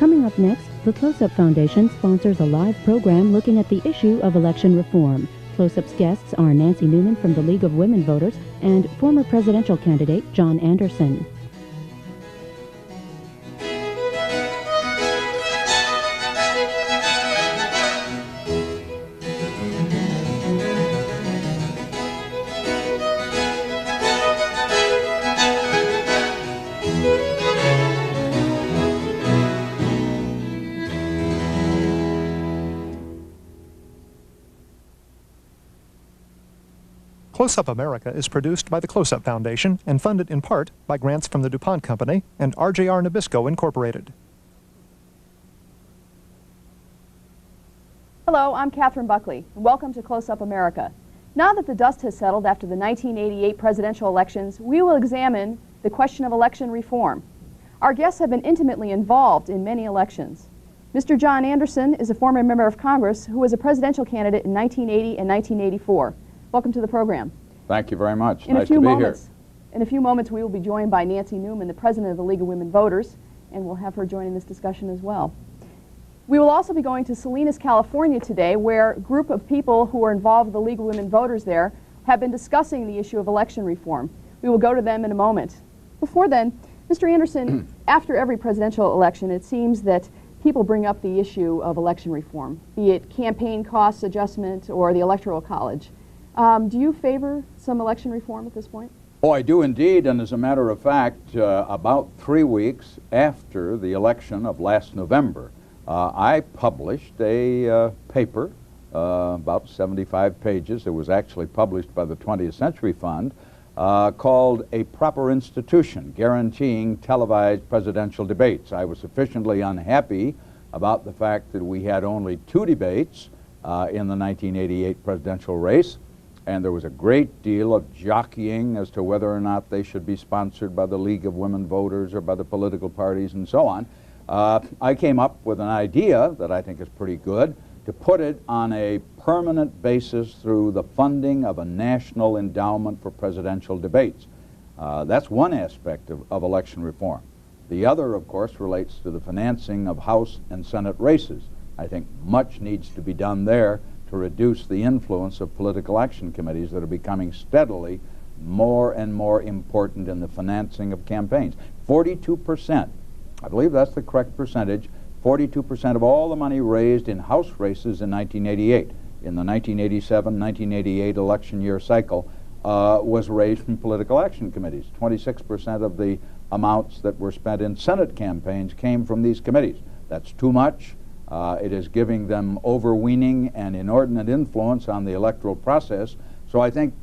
Coming up next, the Close-Up Foundation sponsors a live program looking at the issue of election reform. Close-Up's guests are Nancy Newman from the League of Women Voters and former presidential candidate John Anderson. Close-Up America is produced by the Close-Up Foundation and funded in part by grants from the DuPont Company and RJR Nabisco Incorporated. Hello, I'm Catherine Buckley, and welcome to Close-Up America. Now that the dust has settled after the 1988 presidential elections, we will examine the question of election reform. Our guests have been intimately involved in many elections. Mr. John Anderson is a former member of Congress who was a presidential candidate in 1980 and 1984. Welcome to the program. Thank you very much. Nice to be here. In a few moments, we will be joined by Nancy Newman, the president of the League of Women Voters, and we'll have her join in this discussion as well. We will also be going to Salinas, California today, where a group of people who are involved with the League of Women Voters there have been discussing the issue of election reform. We will go to them in a moment. Before then, Mr. Anderson, after every presidential election, it seems that people bring up the issue of election reform, be it campaign costs adjustment or the Electoral College. Do you favor some election reform at this point? Oh, I do indeed, and as a matter of fact, about 3 weeks after the election of last November, I published a paper, about 75 pages. It was actually published by the 20th Century Fund, called A Proper Institution, Guaranteeing Televised Presidential Debates. I was sufficiently unhappy about the fact that we had only 2 debates in the 1988 presidential race, and there was a great deal of jockeying as to whether or not they should be sponsored by the League of Women Voters or by the political parties and so on. I came up with an idea that I think is pretty good, to put it on a permanent basis through the funding of a national endowment for presidential debates. That's one aspect of election reform. The other, of course, relates to the financing of House and Senate races. I think much needs to be done there to reduce the influence of political action committees that are becoming steadily more and more important in the financing of campaigns. 42%, I believe that's the correct percentage, 42% of all the money raised in House races in 1988, in the 1987-1988 election year cycle, was raised from political action committees. 26% of the amounts that were spent in Senate campaigns came from these committees. That's too much. It is giving them overweening and inordinate influence on the electoral process. So I think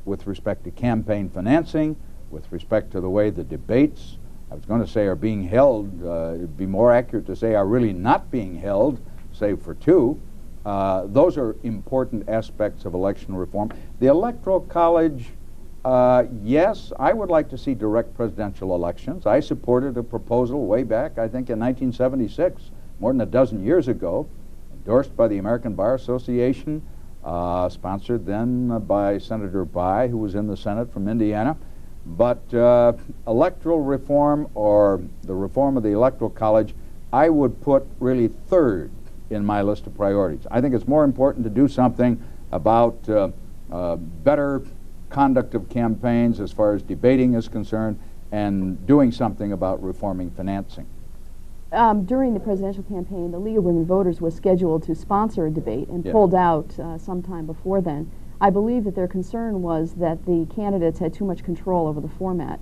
with respect to campaign financing, with respect to the way the debates, I was going to say are being held, it would be more accurate to say are really not being held, save for 2, those are important aspects of election reform. The Electoral College, yes, I would like to see direct presidential elections. I supported a proposal way back, I think in 1976, more than a dozen years ago, endorsed by the American Bar Association, sponsored then by Senator Bayh, who was in the Senate from Indiana. But electoral reform, or the reform of the Electoral College, I would put really third in my list of priorities. I think it's more important to do something about better conduct of campaigns as far as debating is concerned, and doing something about reforming financing. During the presidential campaign, the League of Women Voters was scheduled to sponsor a debate and pulled out sometime before then. I believe that their concern was that the candidates had too much control over the format.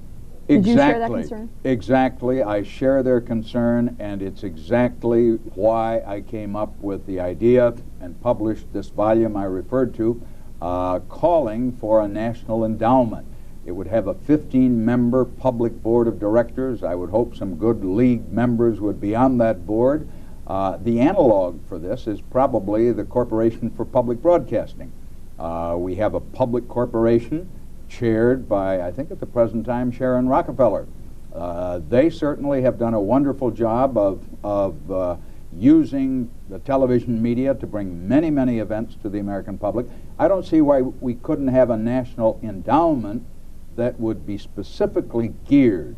Did you share that concern? Exactly. I share their concern, and it's exactly why I came up with the idea and published this volume I referred to, calling for a national endowment. It would have a 15-member public board of directors. I would hope some good league members would be on that board. The analog for this is probably the Corporation for Public Broadcasting. We have a public corporation chaired by, I think at the present time, Sharon Rockefeller. They certainly have done a wonderful job of using the television media to bring many, many events to the American public. I don't see why we couldn't have a national endowment that would be specifically geared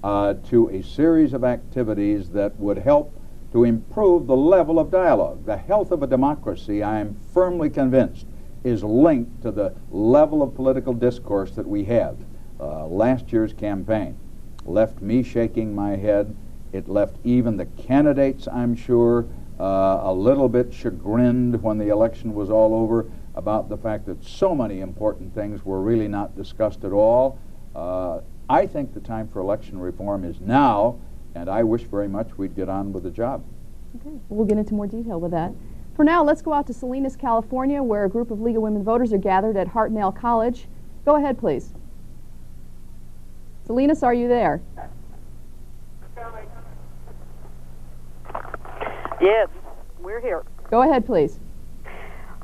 to a series of activities that would help to improve the level of dialogue. The health of a democracy, I am firmly convinced, is linked to the level of political discourse that we have. Last year's campaign left me shaking my head. It left even the candidates, I'm sure, a little bit chagrined when the election was all over about the fact that so many important things were really not discussed at all. I think the time for election reform is now, and I wish very much we'd get on with the job. Okay, we'll get into more detail with that. For now, let's go out to Salinas, California, where a group of League of Women Voters are gathered at Hartnell College. Go ahead, please. Salinas, are you there? Yes, we're here. Go ahead, please.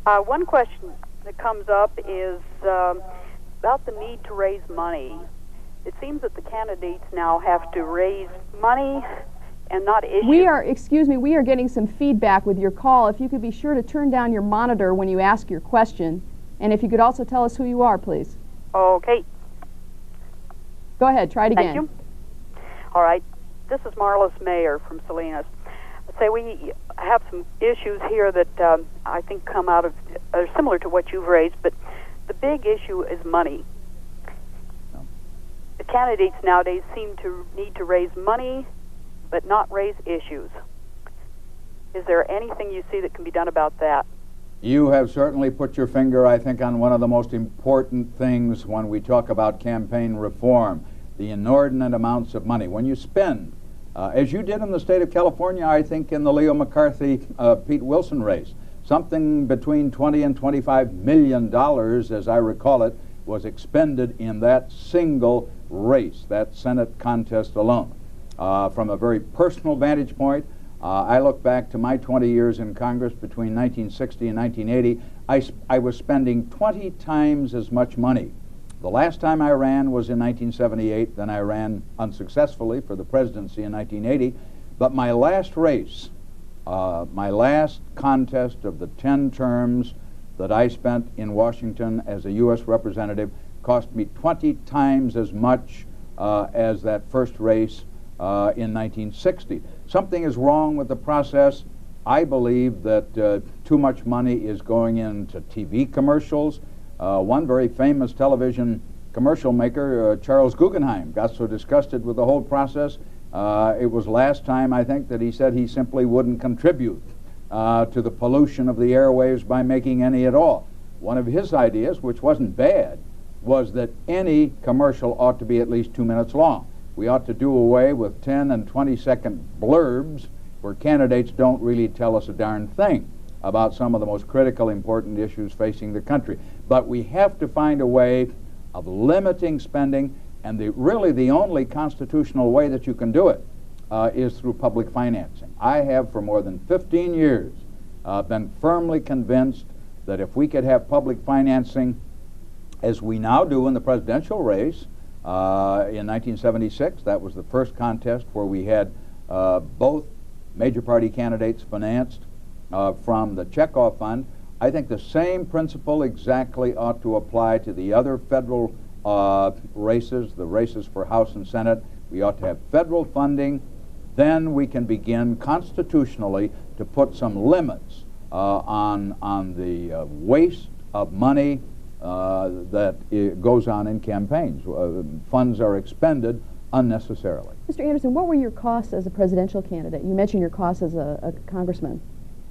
One question that comes up is about the need to raise money. It seems that the candidates now have to raise money and not issues. Excuse me, we are getting some feedback with your call. If you could be sure to turn down your monitor when you ask your question, and if you could also tell us who you are, please. Okay. Go ahead, try it again. Thank you. All right. This is Marlis Mayer from Salinas. Say we have some issues here that I think come out of, are similar to what you've raised, but the big issue is money. The candidates nowadays seem to need to raise money, but not raise issues. Is there anything you see that can be done about that? You have certainly put your finger, I think, on one of the most important things when we talk about campaign reform, the inordinate amounts of money. When you spend, as you did in the state of California, I think in the Leo McCarthy, Pete Wilson race, something between $20 and $25 million, as I recall it, was expended in that single race, that Senate contest alone. From a very personal vantage point, I look back to my 20 years in Congress between 1960 and 1980. I was spending 20 times as much money. The last time I ran was in 1978. Then I ran unsuccessfully for the presidency in 1980. But my last race, my last contest of the 10 terms that I spent in Washington as a U.S. representative, cost me 20 times as much as that first race in 1960. Something is wrong with the process. I believe that too much money is going into TV commercials. One very famous television commercial maker, Charles Guggenheim, got so disgusted with the whole process. It was last time, I think, that he said he simply wouldn't contribute to the pollution of the airwaves by making any at all. One of his ideas, which wasn't bad, was that any commercial ought to be at least 2 minutes long. We ought to do away with 10 and 20-second blurbs where candidates don't really tell us a darn thing about some of the most critical, important issues facing the country. But we have to find a way of limiting spending, and really the only constitutional way that you can do it is through public financing. I have for more than 15 years been firmly convinced that if we could have public financing, as we now do in the presidential race, in 1976, that was the first contest where we had both major party candidates financed from the Chekhov Fund. I think the same principle exactly ought to apply to the other federal races, the races for House and Senate. We ought to have federal funding. Then we can begin constitutionally to put some limits on the waste of money that goes on in campaigns. Funds are expended unnecessarily. Mr. Anderson, what were your costs as a presidential candidate? You mentioned your costs as a congressman.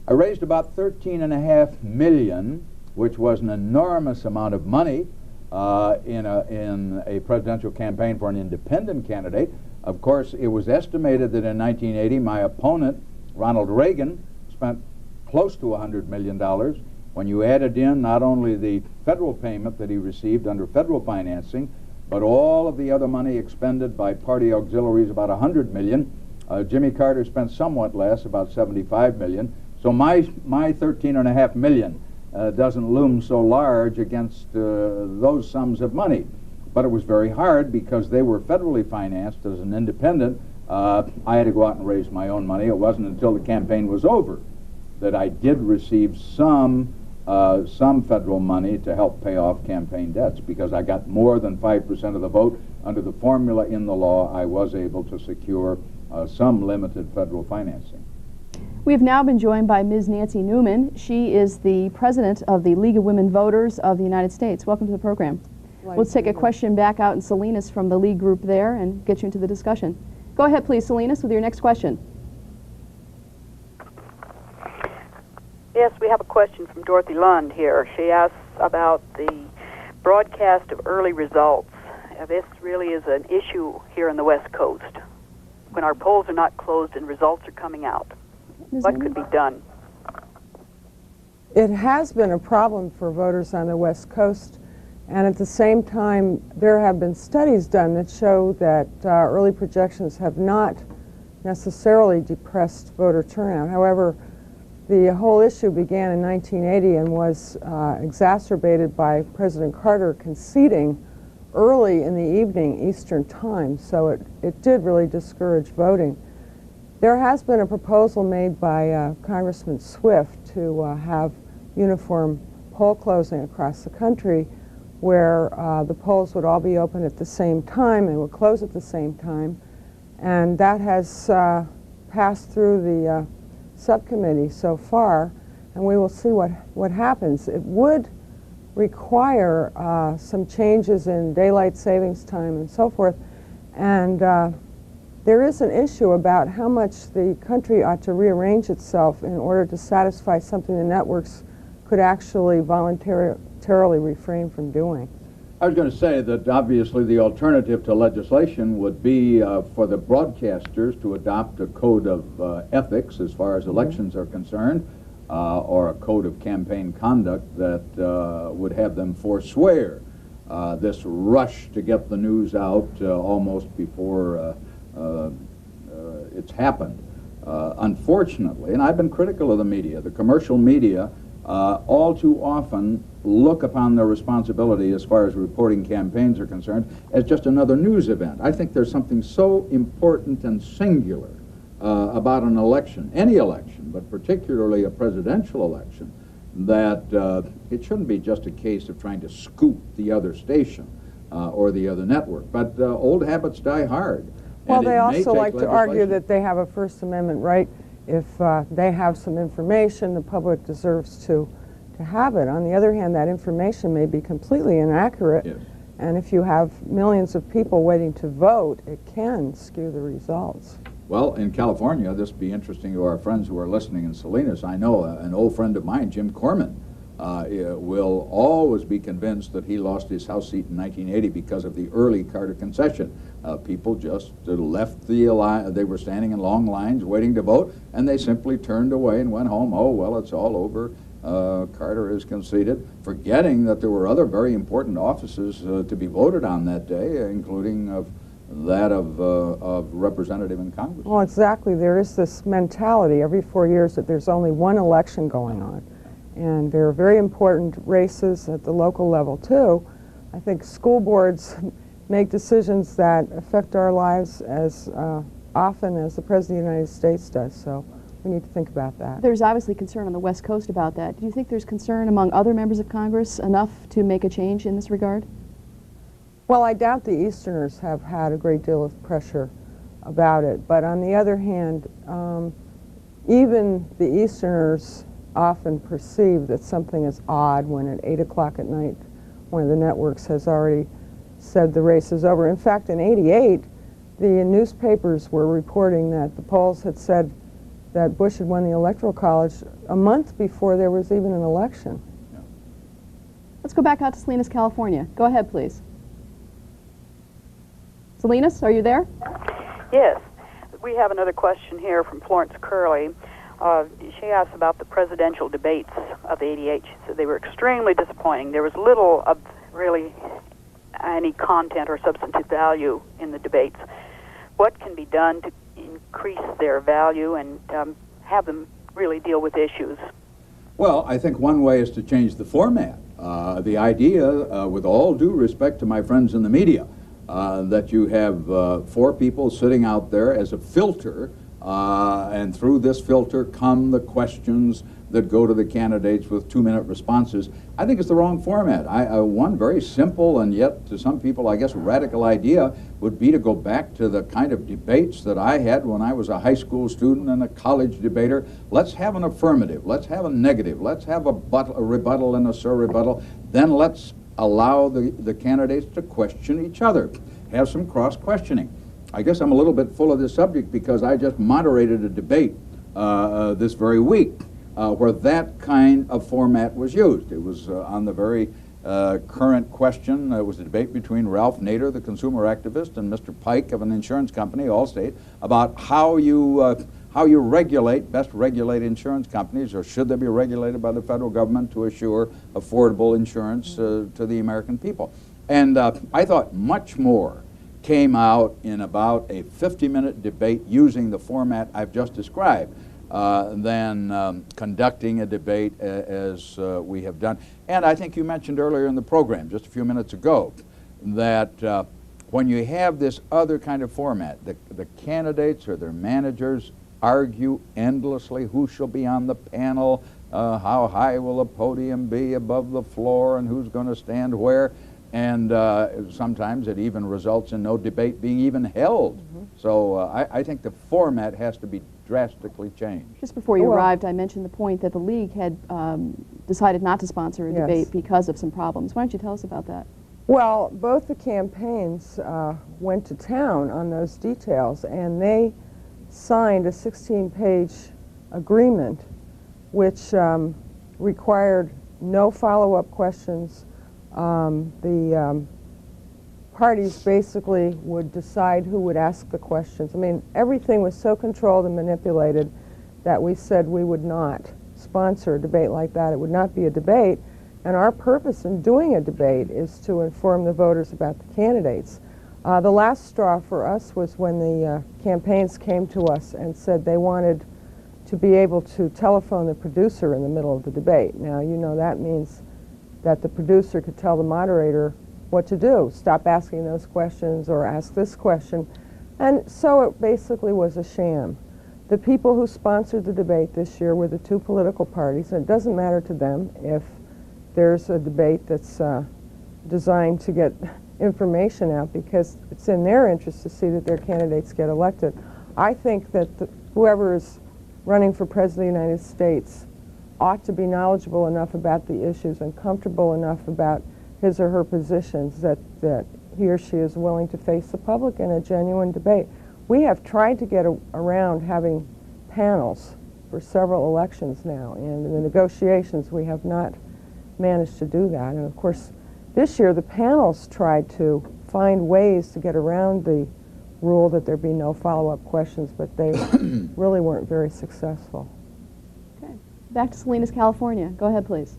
I raised about $13.5 million, which was an enormous amount of money in a presidential campaign for an independent candidate. Of course, it was estimated that in 1980, my opponent, Ronald Reagan, spent close to $100 million. When you added in not only the federal payment that he received under federal financing, but all of the other money expended by party auxiliaries, about $100 million. Jimmy Carter spent somewhat less, about $75 million. So my $13.5 million doesn't loom so large against those sums of money. But it was very hard because they were federally financed as an independent. I had to go out and raise my own money. It wasn't until the campaign was over that I did receive some federal money to help pay off campaign debts, because I got more than 5% of the vote. Under the formula in the law, I was able to secure some limited federal financing. We have now been joined by Ms. Nancy Newman. She is the president of the League of Women Voters of the United States. Welcome to the program. Let's take a question back out in Salinas from the League group there and get you into the discussion. Go ahead, please, Salinas, with your next question. Yes, we have a question from Dorothy Lund here. She asks about the broadcast of early results. This really is an issue here on the West Coast when our polls are not closed and results are coming out. What could be done? It has been a problem for voters on the West Coast, and at the same time there have been studies done that show that early projections have not necessarily depressed voter turnout. However, the whole issue began in 1980 and was exacerbated by President Carter conceding early in the evening Eastern time, so it did really discourage voting. There has been a proposal made by Congressman Swift to have uniform poll closing across the country where the polls would all be open at the same time and would close at the same time. And that has passed through the subcommittee so far, and we will see what happens. It would require some changes in daylight savings time and so forth, and there is an issue about how much the country ought to rearrange itself in order to satisfy something the networks could actually voluntarily refrain from doing. I was going to say that obviously the alternative to legislation would be for the broadcasters to adopt a code of ethics as far as elections are concerned, or a code of campaign conduct that would have them forswear this rush to get the news out almost before it's happened. Unfortunately, and I've been critical of the media, the commercial media all too often look upon their responsibility as far as reporting campaigns are concerned as just another news event. I think there's something so important and singular about an election, any election, but particularly a presidential election, that it shouldn't be just a case of trying to scoop the other station or the other network. But old habits die hard. Well, they also like to argue that they have a First Amendment right. If they have some information, the public deserves to have it. On the other hand, that information may be completely inaccurate. Yes. And if you have millions of people waiting to vote, it can skew the results. Well, in California, this would be interesting to our friends who are listening in Salinas. I know an old friend of mine, Jim Corman, will always be convinced that he lost his House seat in 1980 because of the early Carter concession. People just left they were standing in long lines waiting to vote, and they simply turned away and went home. Oh, well, it's all over. Carter is conceded, forgetting that there were other very important offices to be voted on that day, including that of representative in Congress. Well, exactly. There is this mentality every 4 years that there's only one election going on. And there are very important races at the local level, too. I think school boards make decisions that affect our lives as often as the President of the United States does, so we need to think about that. There's obviously concern on the West Coast about that. Do you think there's concern among other members of Congress enough to make a change in this regard? Well, I doubt the Easterners have had a great deal of pressure about it, but on the other hand, even the Easterners often perceive that something is odd when at 8 o'clock at night one of the networks has already said the race is over. In fact, in '88, the newspapers were reporting that the polls had said that Bush had won the Electoral College a month before there was even an election. Yeah. Let's go back out to Salinas, California. Go ahead, please. Salinas, are you there? Yes. We have another question here from Florence Curley. She asked about the presidential debates of '88. She said they were extremely disappointing. There was little of really any content or substantive value in the debates. What can be done to increase their value and have them really deal with issues? Well, I think one way is to change the format. The idea, with all due respect to my friends in the media, that you have 4 people sitting out there as a filter and through this filter come the questions that go to the candidates with 2-minute responses. I think it's the wrong format. One very simple and yet to some people I guess radical idea would be to go back to the kind of debates that I had when I was a high school student and a college debater. Let's have an affirmative, let's have a negative, let's have a rebuttal and a surrebuttal, then let's allow the candidates to question each other, have some cross-questioning. I guess I'm a little bit full of this subject because I just moderated a debate this very week where that kind of format was used. It was on the very current question. It was a debate between Ralph Nader, the consumer activist, and Mr. Pike of an insurance company, Allstate, about how you best regulate insurance companies, or should they be regulated by the federal government to assure affordable insurance to the American people. And I thought much more came out in about a 50-minute debate using the format I've just described than conducting a debate as we have done. And I think you mentioned earlier in the program, just a few minutes ago, that when you have this other kind of format, the candidates or their managers argue endlessly who shall be on the panel, how high will the podium be above the floor, and who's going to stand where. And sometimes it even results in no debate being even held. Mm-hmm. So I think the format has to be drastically changed. Just before you arrived, I mentioned the point that the league had decided not to sponsor a debate because of some problems. Why don't you tell us about that? Well, both the campaigns went to town on those details, and they signed a 16-page agreement which required no follow-up questions. The parties basically would decide who would ask the questions. I mean, everything was so controlled and manipulated that we said we would not sponsor a debate like that. It would not be a debate, and our purpose in doing a debate is to inform the voters about the candidates. The last straw for us was when the campaigns came to us and said they wanted to be able to telephone the producer in the middle of the debate. Now, you know that means that the producer could tell the moderator what to do, stop asking those questions or ask this question. And so it basically was a sham. The people who sponsored the debate this year were the two political parties, and it doesn't matter to them if there's a debate that's designed to get information out, because it's in their interest to see that their candidates get elected. I think that whoever is running for President of the United States ought to be knowledgeable enough about the issues and comfortable enough about his or her positions that he or she is willing to face the public in a genuine debate. We have tried to get around having panels for several elections now, and in the negotiations we have not managed to do that. And of course, this year the panels tried to find ways to get around the rule that there be no follow-up questions, but they really weren't very successful. Back to Salinas, California. Go ahead, please.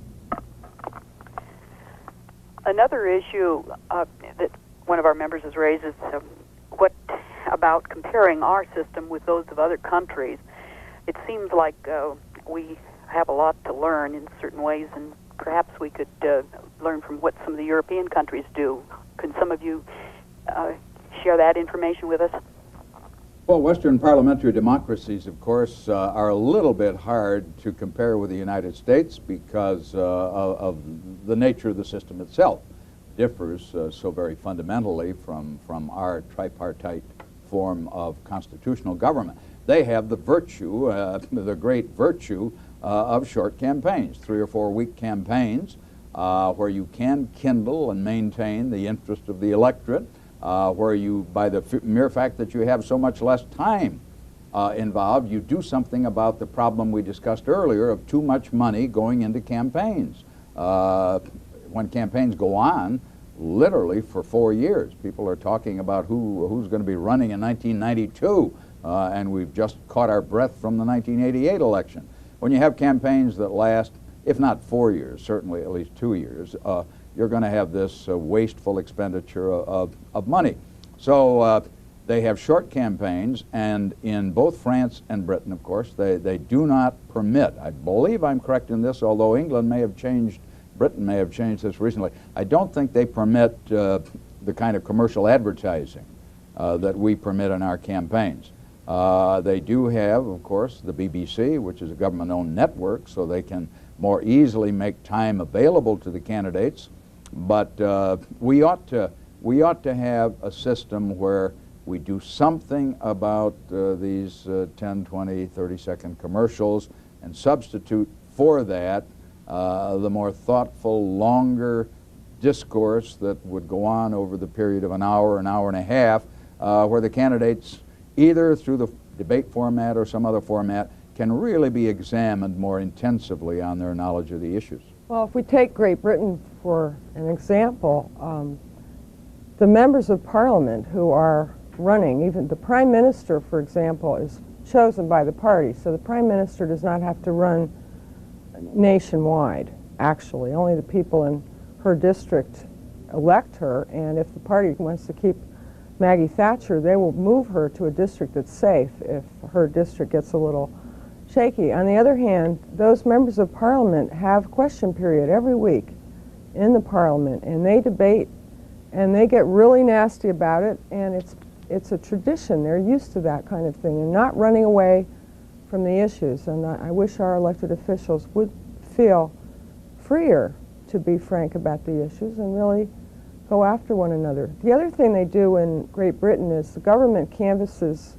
Another issue that one of our members has raised is what about comparing our system with those of other countries. It seems like we have a lot to learn in certain ways, and perhaps we could learn from what some of the European countries do. Can some of you share that information with us? Well, Western parliamentary democracies, of course, are a little bit hard to compare with the United States because of the nature of the system itself. Differs so very fundamentally from our tripartite form of constitutional government. They have the virtue, the great virtue of short campaigns, 3 or 4 week campaigns, where you can kindle and maintain the interest of the electorate, where you, by the mere fact that you have so much less time involved, you do something about the problem we discussed earlier of too much money going into campaigns. When campaigns go on, literally for 4 years, people are talking about who's going to be running in 1992, and we've just caught our breath from the 1988 election. When you have campaigns that last, if not 4 years, certainly at least 2 years, you're going to have this wasteful expenditure of money. So they have short campaigns, and in both France and Britain, of course, they do not permit, I believe I'm correct in this, although England may have changed, Britain may have changed this recently, I don't think they permit the kind of commercial advertising that we permit in our campaigns. They do have, of course, the BBC, which is a government-owned network, so they can more easily make time available to the candidates. But we ought to have a system where we do something about these 10, 20, 30-second commercials and substitute for that the more thoughtful, longer discourse that would go on over the period of an hour and a half, where the candidates, either through the debate format or some other format, can really be examined more intensively on their knowledge of the issues. Well, if we take Great Britain for an example, the members of Parliament who are running, even the Prime Minister, for example, is chosen by the party. So the Prime Minister does not have to run nationwide, actually. Only the people in her district elect her, and if the party wants to keep Maggie Thatcher, they will move her to a district that's safe if her district gets a little shaky. On the other hand, those members of Parliament have question period every week in the Parliament, and they debate, and they get really nasty about it, and it's a tradition. They're used to that kind of thing and not running away from the issues. And I wish our elected officials would feel freer to be frank about the issues and really go after one another. The other thing they do in Great Britain is the government canvasses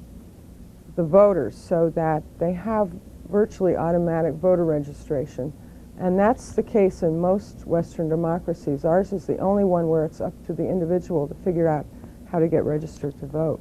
the voters so that they have virtually automatic voter registration. And that's the case in most Western democracies. Ours is the only one where it's up to the individual to figure out how to get registered to vote.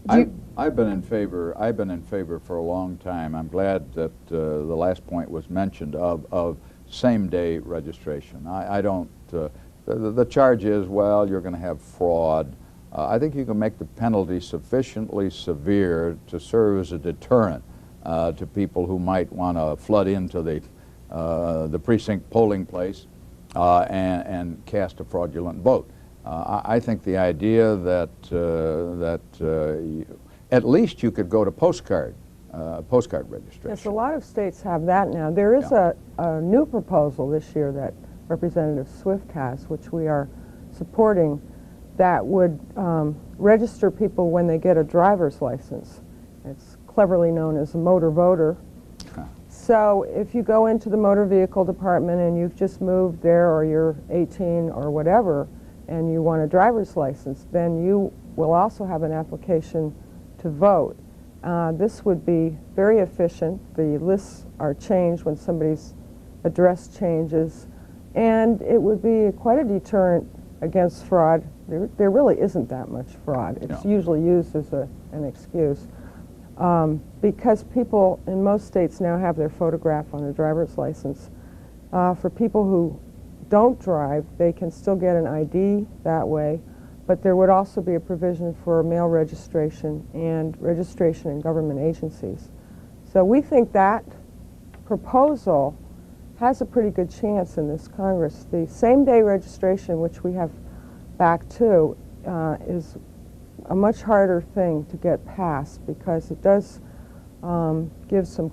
I've been in favor for a long time. I'm glad that the last point was mentioned of same-day registration. I don't, the charge is, well, you're going to have fraud. I think you can make the penalty sufficiently severe to serve as a deterrent to people who might want to flood into the precinct polling place and cast a fraudulent vote. I think the idea that at least you could go to postcard registration. Yes, a lot of states have that now. There is a new proposal this year that Representative Swift has, which we are supporting, that would register people when they get a driver's license. It's cleverly known as a motor voter. So if you go into the motor vehicle department and you've just moved there, or you're 18 or whatever, and you want a driver's license, then you will also have an application to vote. This would be very efficient. The lists are changed when somebody's address changes, and it would be quite a deterrent against fraud. There really isn't that much fraud. It's usually used as an excuse. Because people in most states now have their photograph on their driver's license. For people who don't drive, they can still get an ID that way, but there would also be a provision for mail registration and registration in government agencies. So we think that proposal has a pretty good chance in this Congress. The same-day registration, which we have back to, is a much harder thing to get passed because it does give some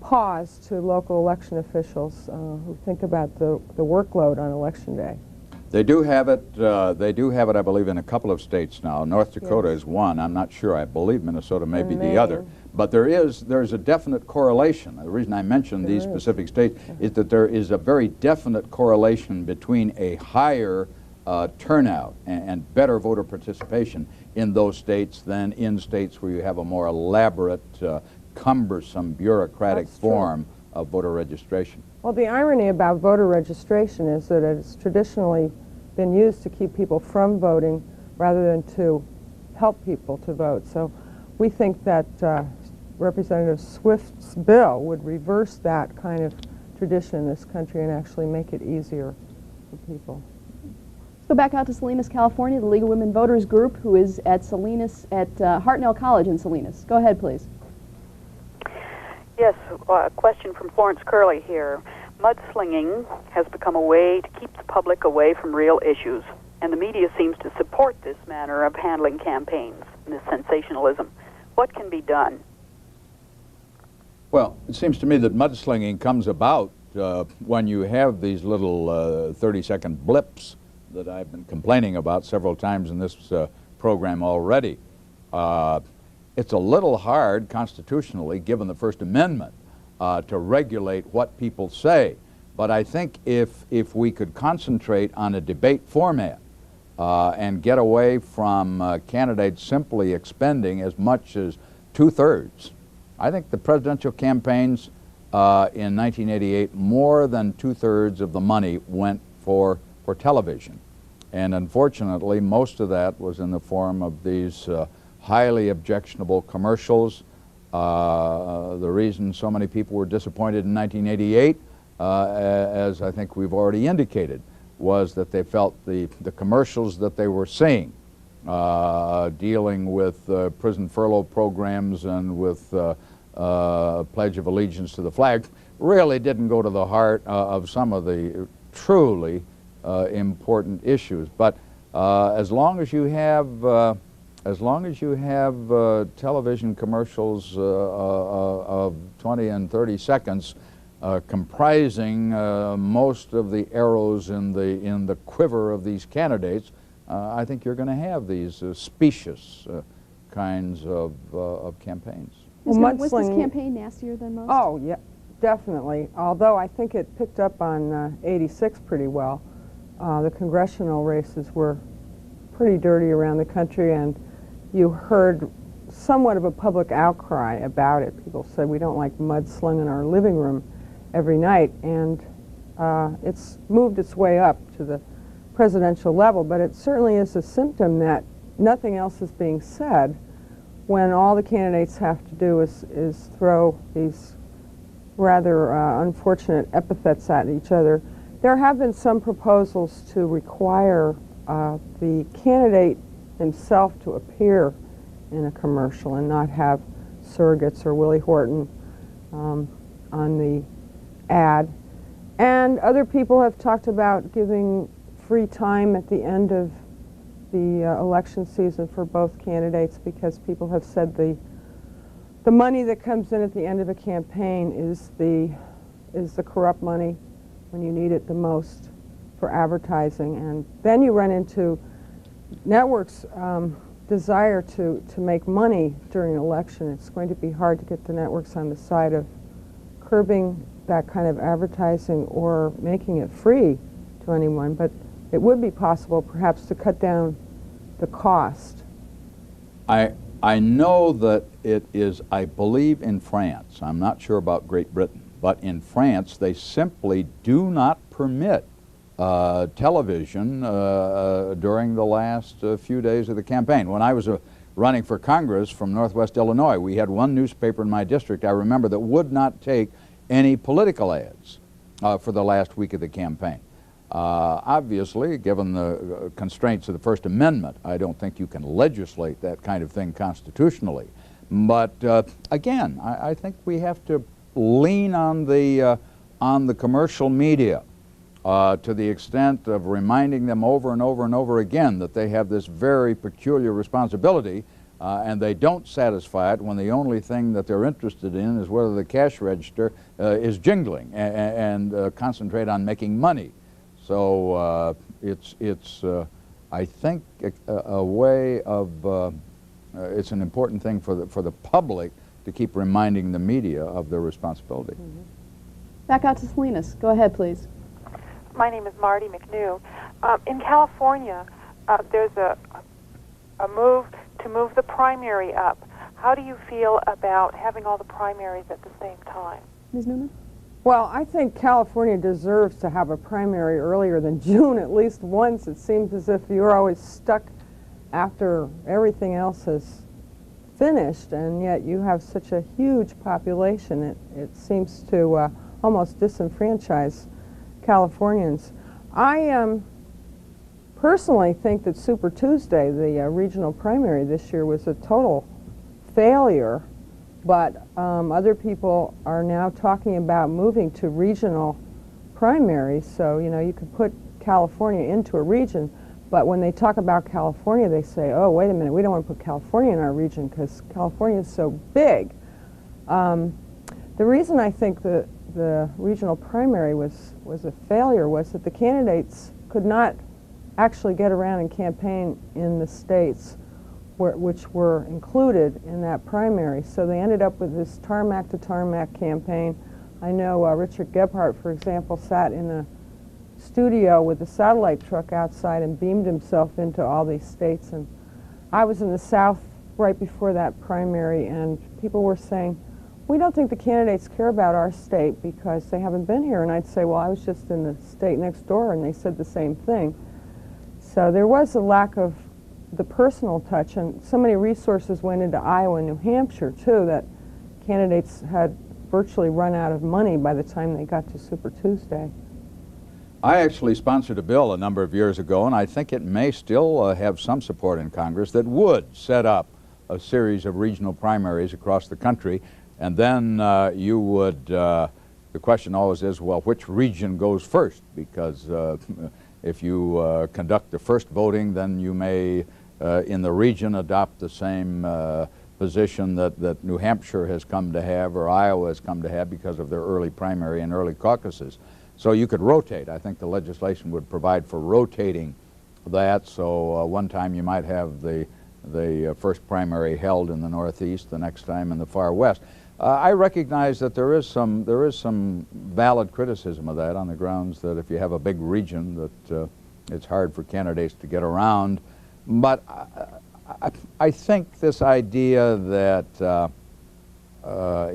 pause to local election officials who think about the workload on election day. They do have it. They do have it, I believe, in a couple of states now. North Dakota is one. I'm not sure. I believe Minnesota may be the other. But there's a definite correlation. The reason I mention these specific states is that there is a very definite correlation between a higher turnout and better voter participation in those states than in states where you have a more elaborate, cumbersome, bureaucratic form of voter registration. Well, the irony about voter registration is that it's traditionally been used to keep people from voting rather than to help people to vote. So we think that Representative Swift's bill would reverse that kind of tradition in this country and actually make it easier for people. Let's go back out to Salinas, California, the League of Women Voters group, who is at Salinas, at Hartnell College in Salinas. Go ahead, please. Yes, a question from Florence Curley here. Mudslinging has become a way to keep the public away from real issues, and the media seems to support this manner of handling campaigns and this sensationalism. What can be done? Well, it seems to me that mudslinging comes about when you have these little 30-second blips that I've been complaining about several times in this program already. It's a little hard constitutionally, given the First Amendment, to regulate what people say. But I think if we could concentrate on a debate format and get away from candidates simply expending as much as 2/3. I think the presidential campaigns in 1988, more than 2/3 of the money went for television. And unfortunately, most of that was in the form of these highly objectionable commercials. The reason so many people were disappointed in 1988, as I think we've already indicated, was that they felt the commercials that they were seeing dealing with prison furlough programs and with Pledge of Allegiance to the flag really didn't go to the heart of some of the truly important issues. But as long as you have television commercials of 20 and 30 seconds comprising most of the arrows in the quiver of these candidates, I think you're going to have these specious kinds of campaigns. Was this campaign nastier than most? Oh, yeah, definitely. Although I think it picked up on 86 pretty well. The congressional races were pretty dirty around the country, and you heard somewhat of a public outcry about it. People said, we don't like mudslinging in our living room every night, and it's moved its way up to the presidential level, but it certainly is a symptom that nothing else is being said when all the candidates have to do is throw these rather unfortunate epithets at each other. There have been some proposals to require the candidate himself to appear in a commercial and not have surrogates or Willie Horton on the ad. And other people have talked about giving free time at the end of the election season for both candidates, because people have said the money that comes in at the end of a campaign is the corrupt money when you need it the most for advertising. And then you run into networks' desire to make money during an election. It's going to be hard to get the networks on the side of curbing that kind of advertising or making it free to anyone, but it would be possible perhaps to cut down the cost. I know that it is, I believe in France, I'm not sure about Great Britain, but in France they simply do not permit television during the last few days of the campaign. When I was running for Congress from Northwest Illinois, we had one newspaper in my district, I remember, that would not take any political ads for the last week of the campaign. Obviously, given the constraints of the First Amendment, I don't think you can legislate that kind of thing constitutionally. But again, I think we have to lean on the commercial media to the extent of reminding them over and over and over again that they have this very peculiar responsibility, and they don't satisfy it when the only thing that they're interested in is whether the cash register is jingling, and concentrate on making money. So it's I think a way of it's an important thing for the public to keep reminding the media of their responsibility. Mm-hmm. Back out to Salinas. Go ahead, please. My name is Marty McNew. In California, there's a move to move the primary up. How do you feel about having all the primaries at the same time? Ms. Newman? Well, I think California deserves to have a primary earlier than June at least once. It seems as if you're always stuck after everything else is finished, and yet you have such a huge population. It seems to almost disenfranchise Californians. I personally think that Super Tuesday, the regional primary this year, was a total failure. But other people are now talking about moving to regional primaries. So, you know, you could put California into a region, but when they talk about California, they say, oh, wait a minute, we don't want to put California in our region because California is so big. The reason I think the regional primary was a failure was that the candidates could not actually get around and campaign in the states which were included in that primary. So they ended up with this tarmac to tarmac campaign. I know Richard Gephardt, for example, sat in a studio with a satellite truck outside and beamed himself into all these states. And I was in the South right before that primary, and people were saying, we don't think the candidates care about our state because they haven't been here. And I'd say, well, I was just in the state next door, and they said the same thing. So there was a lack of the personal touch, and so many resources went into Iowa and New Hampshire, too, that candidates had virtually run out of money by the time they got to Super Tuesday. I actually sponsored a bill a number of years ago, and I think it may still have some support in Congress, that would set up a series of regional primaries across the country, and then you would, the question always is, well, which region goes first? Because if you conduct the first voting, then you may, in the region, adopt the same position that New Hampshire has come to have or Iowa has come to have because of their early primary and early caucuses. So you could rotate. I think the legislation would provide for rotating that. So one time you might have the first primary held in the Northeast, the next time in the far West. I recognize that there is some valid criticism of that on the grounds that if you have a big region that it's hard for candidates to get around. But I think this idea that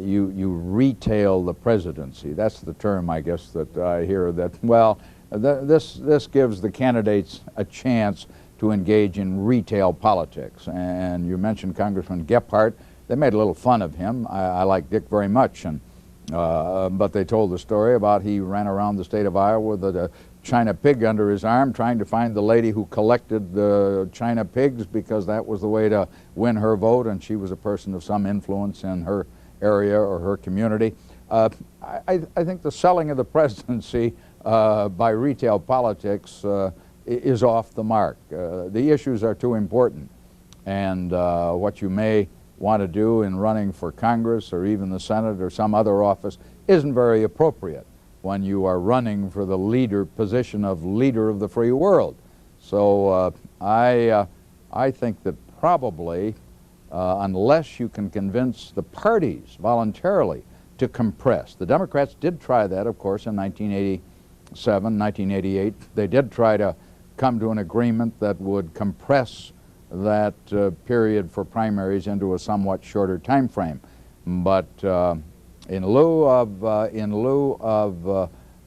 you retail the presidency, that's the term I guess that I hear, that, well, this gives the candidates a chance to engage in retail politics. And you mentioned Congressman Gephardt. They made a little fun of him. I like Dick very much, and but they told the story about he ran around the state of Iowa with a China pig under his arm trying to find the lady who collected the China pigs because that was the way to win her vote, and she was a person of some influence in her area or her community. I think the selling of the presidency by retail politics is off the mark. The issues are too important, and what you may want to do in running for Congress or even the Senate or some other office isn't very appropriate when you are running for the position of leader of the free world. So I think that probably unless you can convince the parties voluntarily to compress. The Democrats did try that, of course, in 1987, 1988. They did try to come to an agreement that would compress that period for primaries into a somewhat shorter time frame. But in lieu of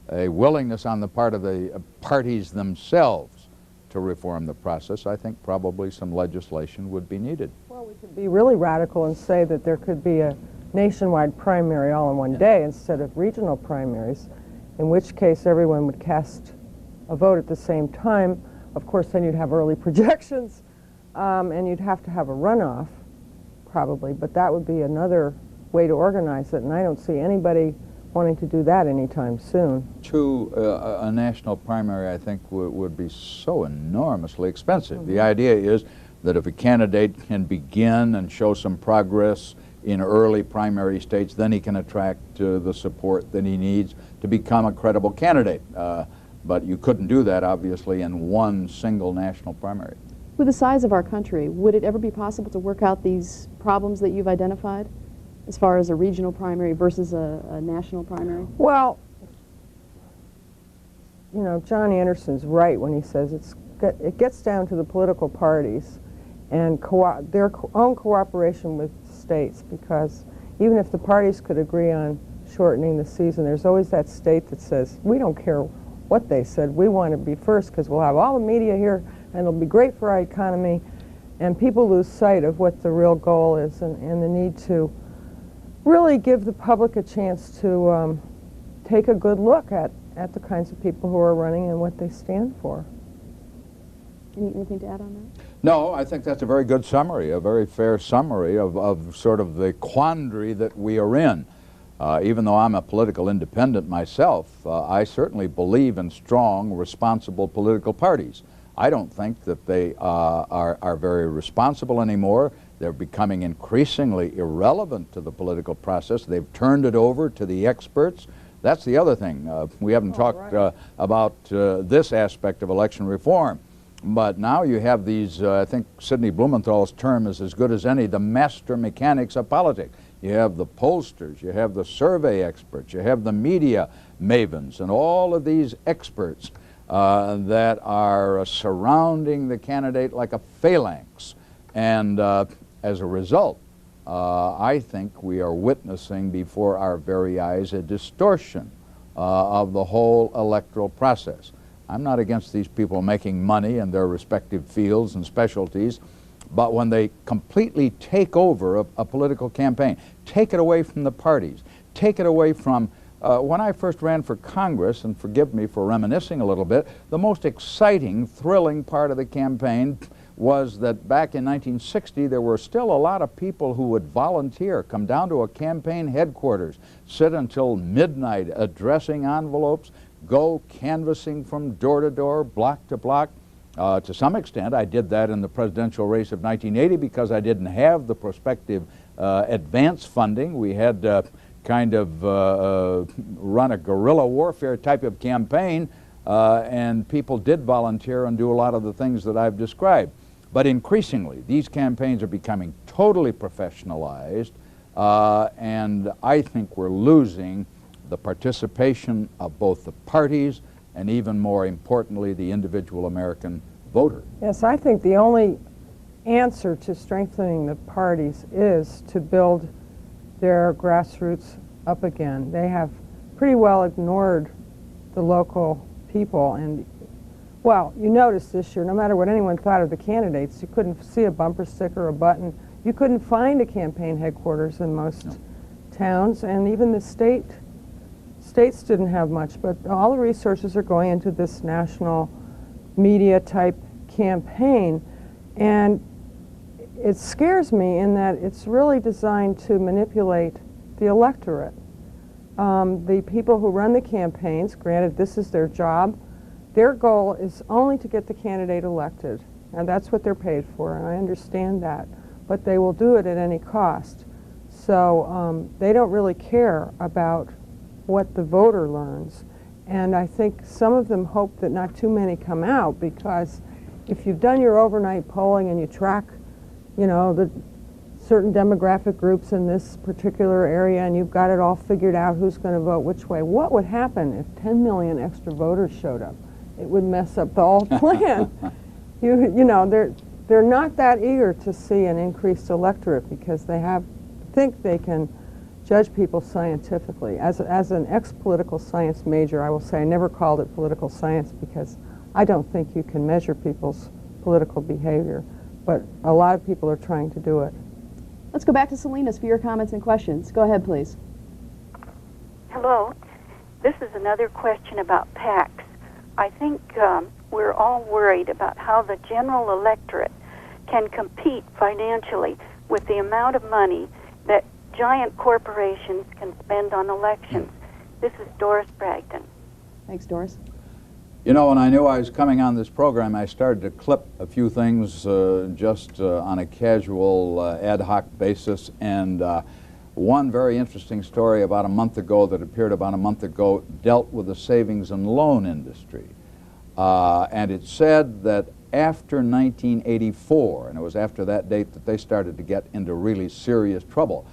a willingness on the part of the parties themselves to reform the process, I think probably some legislation would be needed. Well, we could be really radical and say that there could be a nationwide primary all in one day instead of regional primaries, in which case everyone would cast a vote at the same time. Of course, then you'd have early projections, and you'd have to have a runoff, probably, but that would be another way to organize it, and I don't see anybody wanting to do that anytime soon. A national primary, I think, would be so enormously expensive. The idea is that if a candidate can begin and show some progress in early primary states, then he can attract the support that he needs to become a credible candidate. But you couldn't do that, obviously, in one single national primary. With the size of our country, would it ever be possible to work out these problems that you've identified as far as a regional primary versus a national primary? Well, you know, John Anderson's right when he says it gets down to the political parties and their own cooperation with states, because even if the parties could agree on shortening the season, there's always that state that says, we don't care what they said, we want to be first because we'll have all the media here and it'll be great for our economy, and people lose sight of what the real goal is and the need to really give the public a chance to take a good look at the kinds of people who are running and what they stand for. Anything to add on that? No, I think that's a very good summary, a very fair summary of sort of the quandary that we are in. Even though I'm a political independent myself, I certainly believe in strong, responsible political parties. I don't think that they are very responsible anymore. They're becoming increasingly irrelevant to the political process. They've turned it over to the experts. That's the other thing. We haven't talked about this aspect of election reform. But now you have these, I think Sidney Blumenthal's term is as good as any, the master mechanics of politics. You have the pollsters, you have the survey experts, you have the media mavens, and all of these experts that are surrounding the candidate like a phalanx. And as a result, I think we are witnessing before our very eyes a distortion of the whole electoral process. I'm not against these people making money in their respective fields and specialties, but when they completely take over a political campaign, take it away from the parties, take it away from, when I first ran for Congress, and forgive me for reminiscing a little bit, the most exciting, thrilling part of the campaign was that back in 1960 there were still a lot of people who would volunteer, come down to a campaign headquarters, sit until midnight addressing envelopes, go canvassing from door to door, block to block. To some extent, I did that in the presidential race of 1980 because I didn't have the prospective advance funding. We had kind of run a guerrilla warfare type of campaign, and people did volunteer and do a lot of the things that I've described. But increasingly, these campaigns are becoming totally professionalized, and I think we're losing the participation of both the parties and, even more importantly, the individual American voter. Yes, I think the only answer to strengthening the parties is to build their grassroots up again. They have pretty well ignored the local people, and well, you notice this year, no matter what anyone thought of the candidates, you couldn't see a bumper sticker, a button. You couldn't find a campaign headquarters in most towns, and even the states didn't have much, but all the resources are going into this national media type campaign, and it scares me in that it's really designed to manipulate the electorate. The people who run the campaigns, granted this is their job, their goal is only to get the candidate elected, and that's what they're paid for, and I understand that, but they will do it at any cost. So they don't really care about what the voter learns, and I think some of them hope that not too many come out, because if you've done your overnight polling and you track, you know, the certain demographic groups in this particular area, and you've got it all figured out who's going to vote which way, what would happen if 10 million extra voters showed up? It would mess up the whole plan. You know, they're not that eager to see an increased electorate because they think they can judge people scientifically. As an ex-political science major, I will say I never called it political science because I don't think you can measure people's political behavior, but a lot of people are trying to do it. Let's go back to Salinas for your comments and questions. Go ahead, please. Hello. This is another question about PACs. I think we're all worried about how the general electorate can compete financially with the amount of money that giant corporations can spend on elections. This is Doris Bragdon. Thanks, Doris. You know, when I knew I was coming on this program, I started to clip a few things just on a casual ad hoc basis, and one very interesting story about a month ago that appeared about a month ago dealt with the savings and loan industry. And it said that after 1984, and it was after that date that they started to get into really serious trouble,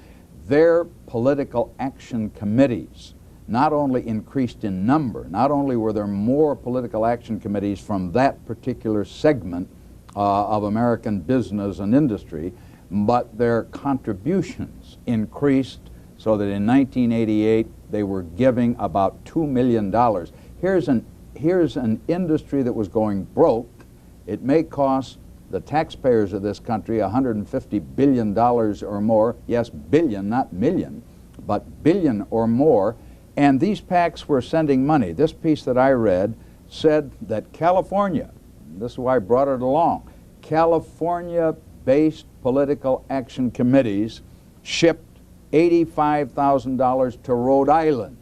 their political action committees not only increased in number, not only were there more political action committees from that particular segment of American business and industry, but their contributions increased so that in 1988 they were giving about $2 million. Here's an industry that was going broke. It may cost the taxpayers of this country $150 billion or more. Yes, billion, not million, but billion or more. And these PACs were sending money. This piece that I read said that California, this is why I brought it along, California-based political action committees shipped $85,000 to Rhode Island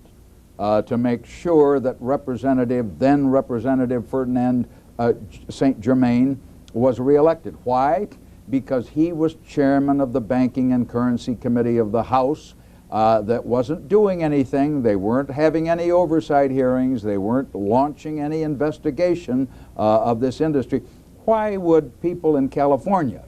to make sure that then Representative Ferdinand St. Germain was reelected. Why? Because he was chairman of the Banking and Currency Committee of the House that wasn't doing anything. They weren't having any oversight hearings. They weren't launching any investigation of this industry. why would people in California,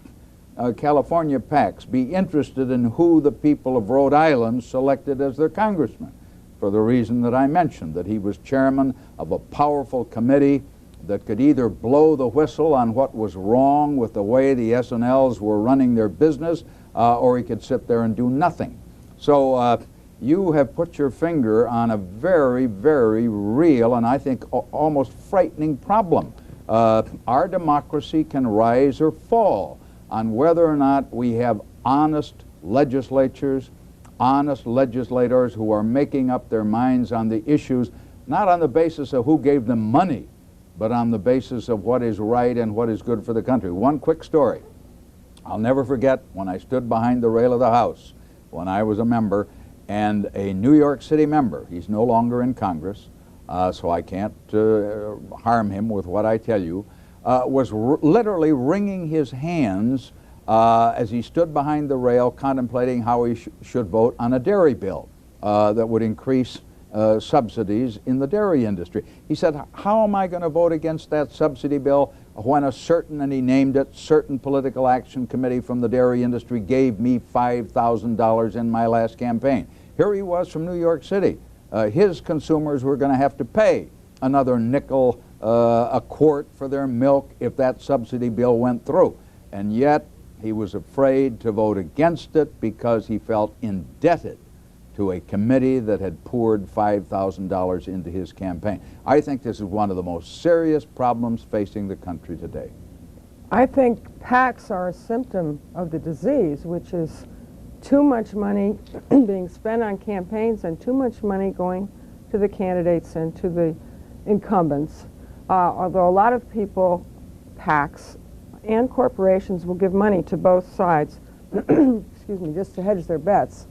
California PACs, be interested in who the people of Rhode Island selected as their congressman? For the reason that I mentioned, that he was chairman of a powerful committee that could either blow the whistle on what was wrong with the way the S&Ls were running their business, or he could sit there and do nothing. So you have put your finger on a very, very real and I think almost frightening problem. Our democracy can rise or fall on whether or not we have honest legislatures, honest legislators who are making up their minds on the issues, not on the basis of who gave them money, but on the basis of what is right and what is good for the country. One quick story. I'll never forget when I stood behind the rail of the House when I was a member, and a New York City member, he's no longer in Congress, so I can't harm him with what I tell you, was literally wringing his hands as he stood behind the rail contemplating how he should vote on a dairy bill that would increase subsidies in the dairy industry. He said, how am I going to vote against that subsidy bill when a certain, and he named it, certain political action committee from the dairy industry gave me $5,000 in my last campaign? Here he was from New York City. His consumers were going to have to pay another nickel a quart for their milk if that subsidy bill went through. And yet he was afraid to vote against it because he felt indebted to a committee that had poured $5,000 into his campaign. I think this is one of the most serious problems facing the country today. I think PACs are a symptom of the disease, which is too much money being spent on campaigns and too much money going to the candidates and to the incumbents. Although a lot of people, PACs and corporations, will give money to both sides, excuse me, just to hedge their bets.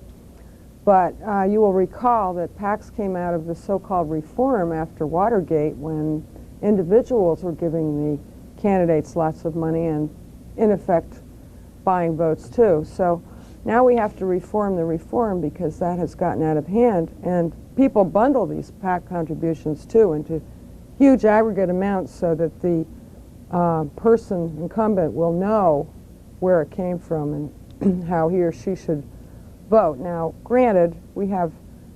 But you will recall that PACs came out of the so-called reform after Watergate, when individuals were giving the candidates lots of money and, in effect, buying votes too. So now we have to reform the reform because that has gotten out of hand, and people bundle these PAC contributions too into huge aggregate amounts so that the person, incumbent, will know where it came from and how he or she should vote. Now, granted, we have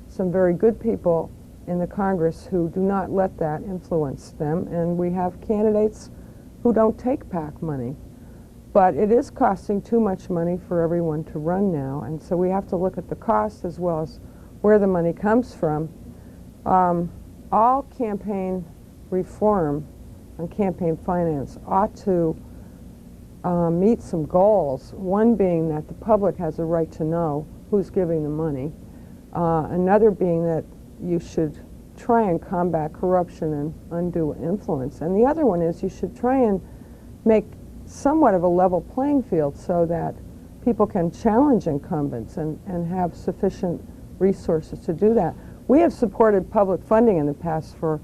some very good people in the Congress who do not let that influence them, and we have candidates who don't take PAC money. But it is costing too much money for everyone to run now, and so we have to look at the cost as well as where the money comes from. All campaign reform and campaign finance ought to meet some goals, one being that the public has a right to know who's giving the money, another being that you should try and combat corruption and undue influence, and the other one is you should try and make somewhat of a level playing field so that people can challenge incumbents and have sufficient resources to do that. We have supported public funding in the past for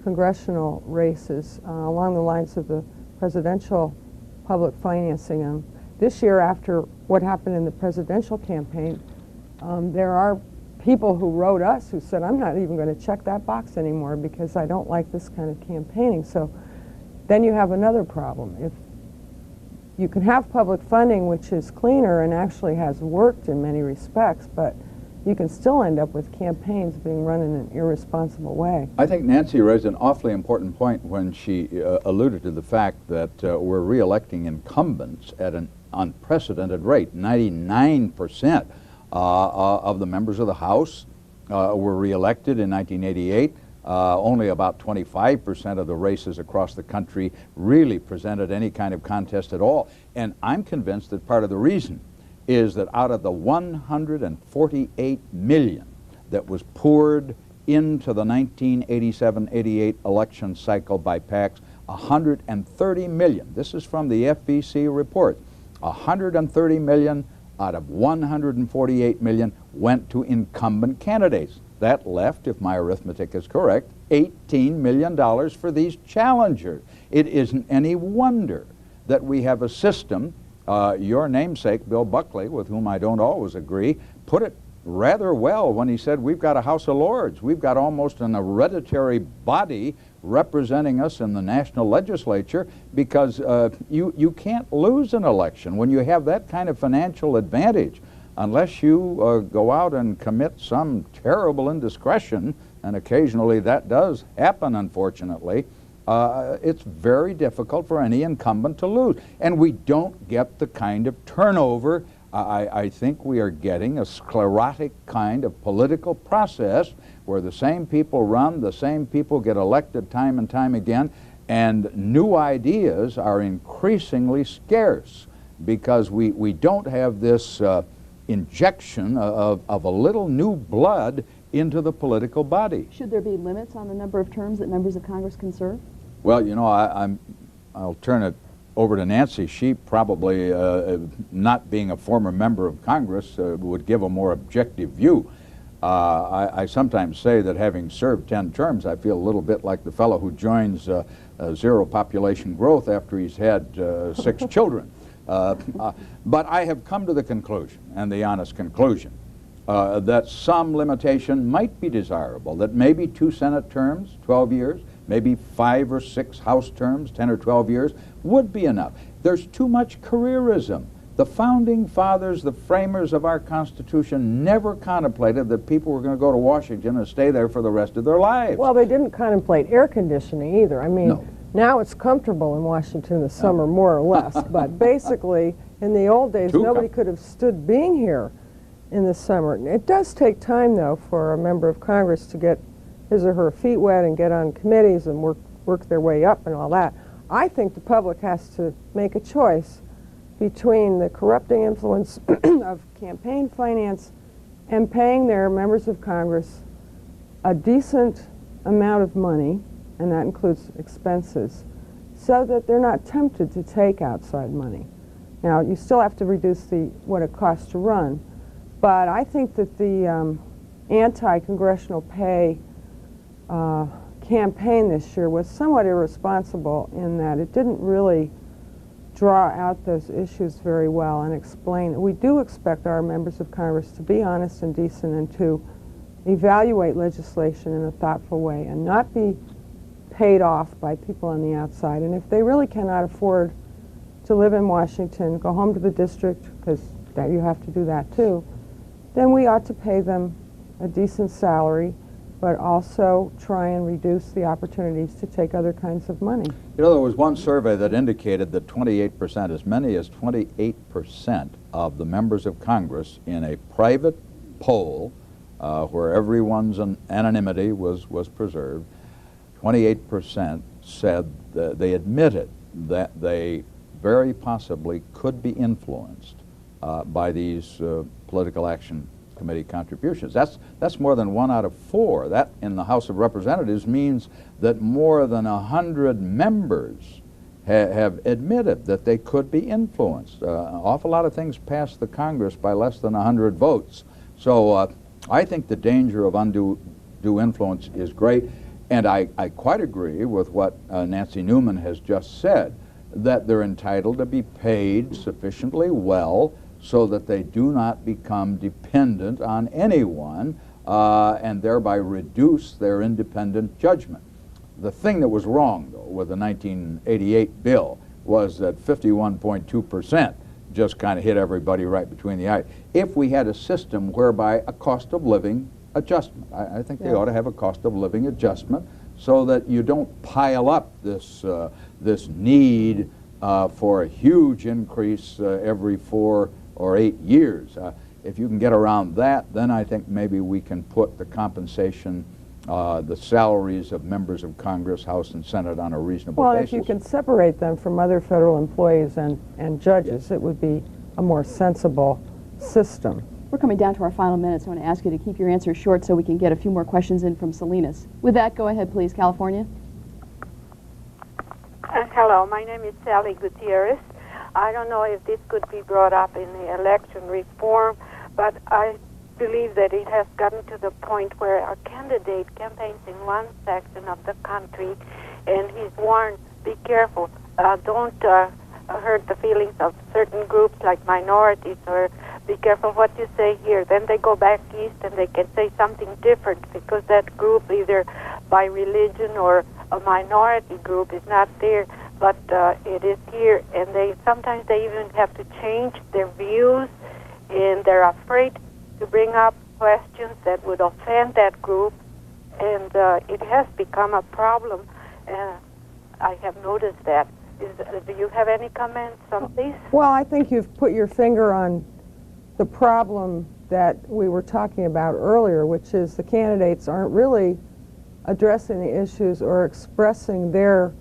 congressional races along the lines of the presidential public financing. And this year, after what happened in the presidential campaign, there are people who wrote us who said, I'm not even going to check that box anymore because I don't like this kind of campaigning. So then you have another problem. If you can have public funding which is cleaner and actually has worked in many respects, but you can still end up with campaigns being run in an irresponsible way. I think Nancy raised an awfully important point when she alluded to the fact that we're re-electing incumbents at an unprecedented rate. 99% of the members of the House were re-elected in 1988. Only about 25% of the races across the country really presented any kind of contest at all. And I'm convinced that part of the reason is that out of the $148 million that was poured into the 1987-88 election cycle by PACs, $130 million, this is from the FEC report, $130 million out of $148 million went to incumbent candidates. That left, if my arithmetic is correct, $18 million for these challengers. It isn't any wonder that we have a system. Your namesake, Bill Buckley, with whom I don't always agree, put it rather well when he said we've got a House of Lords. We've got almost an hereditary body representing us in the national legislature, because you can't lose an election when you have that kind of financial advantage unless you go out and commit some terrible indiscretion, and occasionally that does happen, unfortunately. It's very difficult for any incumbent to lose. And we don't get the kind of turnover. I think we are getting a sclerotic kind of political process where the same people run, the same people get elected time and time again, and new ideas are increasingly scarce because we don't have this injection of a little new blood into the political body. Should there be limits on the number of terms that members of Congress can serve? Well, you know, I'll turn it over to Nancy. She probably, not being a former member of Congress, would give a more objective view. I sometimes say that having served 10 terms, I feel a little bit like the fellow who joins zero population growth after he's had 6 children. But I have come to the conclusion, and the honest conclusion, that some limitation might be desirable, that maybe 2 Senate terms, 12 years, maybe 5 or 6 House terms, 10 or 12 years, would be enough. There's too much careerism. The founding fathers, the framers of our Constitution, never contemplated that people were going to go to Washington and stay there for the rest of their lives. Well, they didn't contemplate air conditioning either. I mean, no. Now it's comfortable in Washington in the summer, more or less. But basically, in the old days, nobody could have stood being here in the summer. It does take time, though, for a member of Congress to get his or her feet wet and get on committees and work their way up and all that. I think the public has to make a choice between the corrupting influence of campaign finance and paying their members of Congress a decent amount of money, and that includes expenses, so that they're not tempted to take outside money. Now, you still have to reduce what it costs to run, but I think that the anti-congressional pay campaign this year was somewhat irresponsible in that it didn't really draw out those issues very well and explain. We do expect our members of Congress to be honest and decent and to evaluate legislation in a thoughtful way and not be paid off by people on the outside. And if they really cannot afford to live in Washington, go home to the district, because you have to do that too, then we ought to pay them a decent salary, but also try and reduce the opportunities to take other kinds of money. You know, there was one survey that indicated that 28%, as many as 28% of the members of Congress in a private poll where everyone's anonymity was preserved, 28% said that they admitted that they very possibly could be influenced by these political action committee contributions. That's more than 1 out of 4. That in the House of Representatives means that more than 100 members have admitted that they could be influenced. An awful lot of things pass the Congress by less than 100 votes. So I think the danger of undue influence is great, and I quite agree with what Nancy Newman has just said, that they're entitled to be paid sufficiently well so that they do not become dependent on anyone and thereby reduce their independent judgment. The thing that was wrong, though, with the 1988 bill was that 51.2% just kind of hit everybody right between the eyes. If we had a system whereby a cost of living adjustment, I think they ought to have a cost of living adjustment so that you don't pile up this, this need for a huge increase every 4 or 8 years. If you can get around that, then I think maybe we can put the compensation, the salaries of members of Congress, House and Senate on a reasonable basis. Well, if you can separate them from other federal employees and judges, it would be a more sensible system. We're coming down to our final minutes. I want to ask you to keep your answers short so we can get a few more questions in from Salinas. With that, go ahead, please, California. Hello, my name is Sally Gutierrez. I don't know if this could be brought up in the election reform, but I believe that it has gotten to the point where a candidate campaigns in one section of the country, and he's warned, be careful, don't hurt the feelings of certain groups like minorities, or be careful what you say here. Then they go back east and they can say something different because that group, either by religion or a minority group, is not there, but it is here. And sometimes they even have to change their views, and they're afraid to bring up questions that would offend that group, and it has become a problem. I have noticed that. Do you have any comments on this? Well, I think you've put your finger on the problem that we were talking about earlier, which is the candidates aren't really addressing the issues or expressing their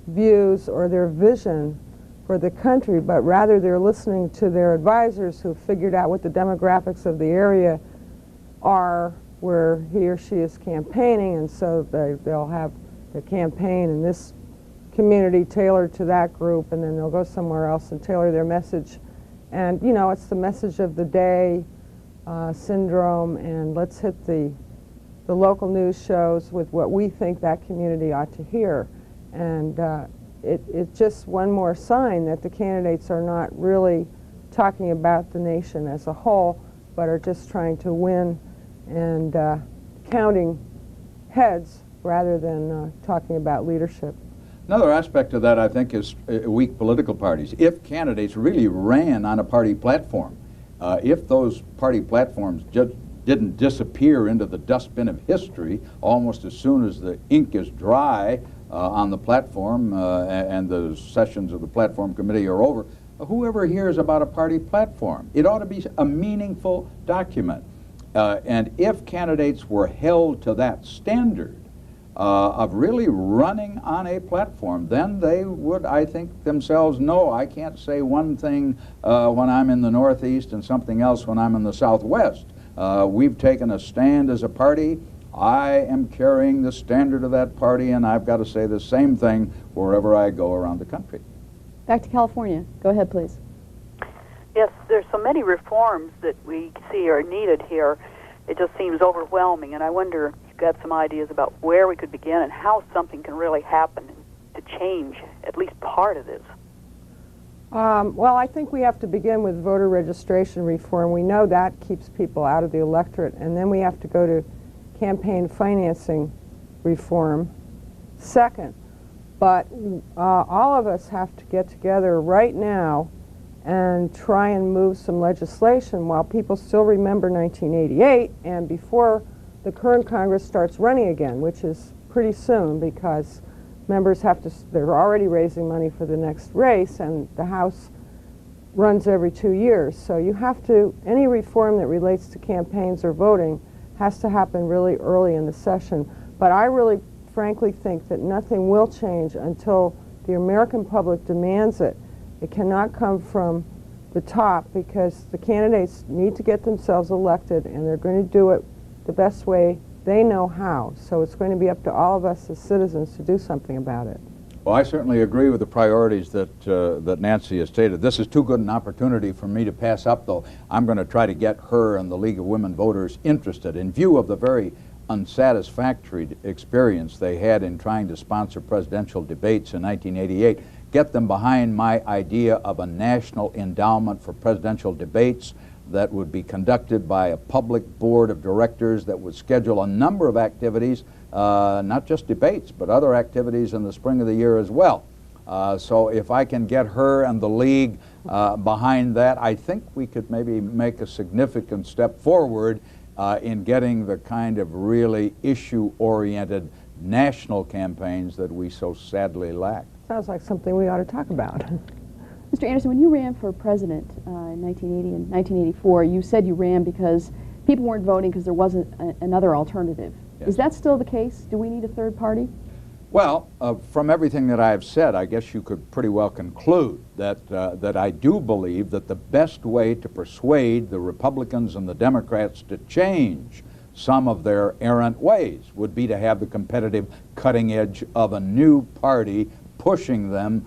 views or their vision for the country, but rather they're listening to their advisors who figured out what the demographics of the area are where he or she is campaigning, and so they'll have the campaign in this community tailored to that group, and then they'll go somewhere else and tailor their message. And, you know, it's the message of the day syndrome, and let's hit the local news shows with what we think that community ought to hear. And it's just one more sign that the candidates are not really talking about the nation as a whole, but are just trying to win and counting heads rather than talking about leadership. Another aspect of that, I think, is weak political parties. If candidates really ran on a party platform, if those party platforms just didn't disappear into the dustbin of history almost as soon as the ink is dry on the platform and the sessions of the platform committee are over, whoever hears about a party platform, it ought to be a meaningful document. And if candidates were held to that standard, of really running on a platform, then they would, I think, themselves know, I can't say one thing when I'm in the Northeast and something else when I'm in the Southwest. We've taken a stand as a party. I am carrying the standard of that party, and I've got to say the same thing wherever I go around the country. Back to California. Go ahead, please. Yes, there's so many reforms that we see are needed here. It just seems overwhelming, and I wonder if you've got some ideas about where we could begin and how something can really happen to change at least part of this. Well, I think we have to begin with voter registration reform. We know that keeps people out of the electorate, and then we have to go to campaign financing reform second. But all of us have to get together right now and try and move some legislation while people still remember 1988 and before the current Congress starts running again, which is pretty soon because members have to, they're already raising money for the next race, and the House runs every 2 years. So you have to, any reform that relates to campaigns or voting has to happen really early in the session. But I really frankly think that nothing will change until the American public demands it. It cannot come from the top because the candidates need to get themselves elected, and they're going to do it the best way they know how. So it's going to be up to all of us as citizens to do something about it. Well, I certainly agree with the priorities that that Nancy has stated. This is too good an opportunity for me to pass up, though. I'm going to try to get her and the League of Women Voters interested in view of the very unsatisfactory experience they had in trying to sponsor presidential debates in 1988. Get them behind my idea of a national endowment for presidential debates that would be conducted by a public board of directors that would schedule a number of activities, not just debates, but other activities in the spring of the year as well. So if I can get her and the League behind that, I think we could maybe make a significant step forward in getting the kind of really issue-oriented national campaigns that we so sadly lack. Sounds like something we ought to talk about. Mr. Anderson, when you ran for president in 1980 and 1984, you said you ran because people weren't voting because there wasn't another alternative. Yes. Is that still the case? Do we need a third party? Well, from everything that I've said, I guess you could pretty well conclude that, that I do believe that the best way to persuade the Republicans and the Democrats to change some of their errant ways would be to have the competitive cutting edge of a new party pushing them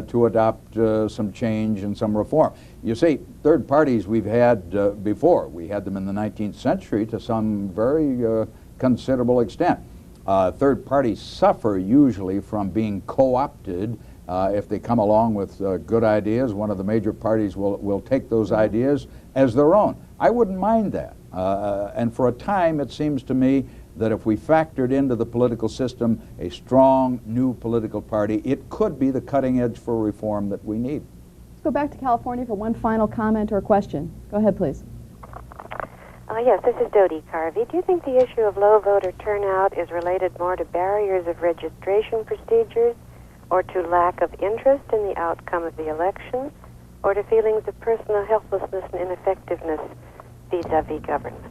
to adopt some change and some reform. You see, third parties we've had before. We had them in the 19th century to some very considerable extent. Third parties suffer usually from being co-opted If they come along with good ideas, one of the major parties will take those ideas as their own. I wouldn't mind that. And for a time, it seems to me that if we factored into the political system a strong new political party, it could be the cutting edge for reform that we need. Let's go back to California for one final comment or question. Go ahead, please. Yes, this is Dodie Carvey. Do you think the issue of low voter turnout is related more to barriers of registration procedures, or to lack of interest in the outcome of the election, or to feelings of personal helplessness and ineffectiveness vis-a-vis government?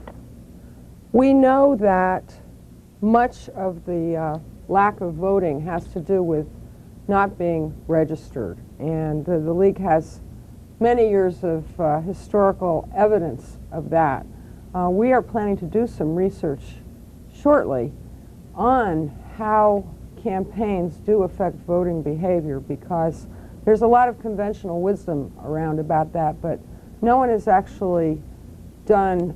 We know that much of the lack of voting has to do with not being registered, and the League has many years of historical evidence of that. We are planning to do some research shortly on how campaigns do affect voting behavior, because there's a lot of conventional wisdom around about that, but no one has actually done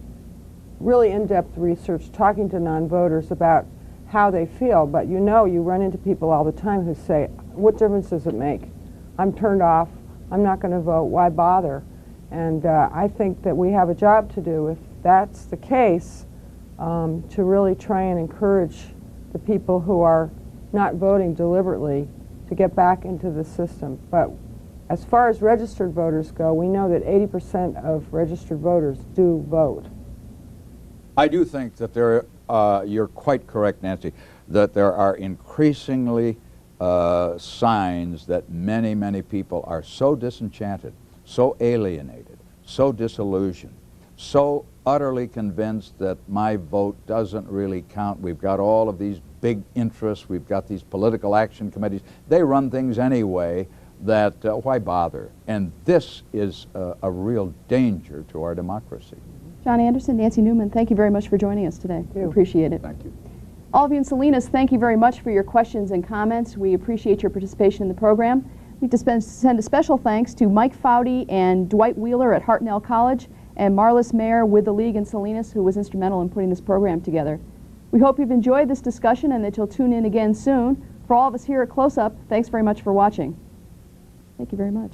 really in-depth research talking to non-voters about how they feel. But you know, you run into people all the time who say, what difference does it make? I'm turned off, I'm not going to vote, why bother? And I think that we have a job to do, if that's the case, to really try and encourage the people who are not voting deliberately to get back into the system. But as far as registered voters go, we know that 80% of registered voters do vote. I do think that you're quite correct, Nancy, that there are increasingly signs that many, many people are so disenchanted, so alienated, so disillusioned, so utterly convinced that my vote doesn't really count. We've got all of these big interests, we've got these political action committees, they run things anyway, that why bother? And this is a real danger to our democracy. John Anderson, Nancy Newman, thank you very much for joining us today. We appreciate it. Thank you. All of you in Salinas, thank you very much for your questions and comments. We appreciate your participation in the program. We need to send a special thanks to Mike Foudy and Dwight Wheeler at Hartnell College, and Marlis Mayer with the League in Salinas, who was instrumental in putting this program together. We hope you've enjoyed this discussion and that you'll tune in again soon. For all of us here at Close Up, thanks very much for watching. Thank you very much.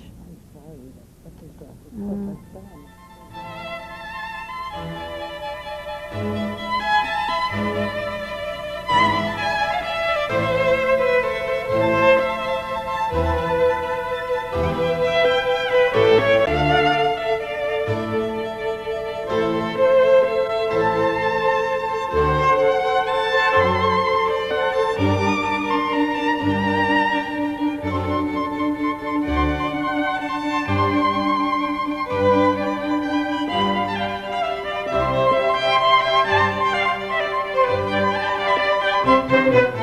Thank you.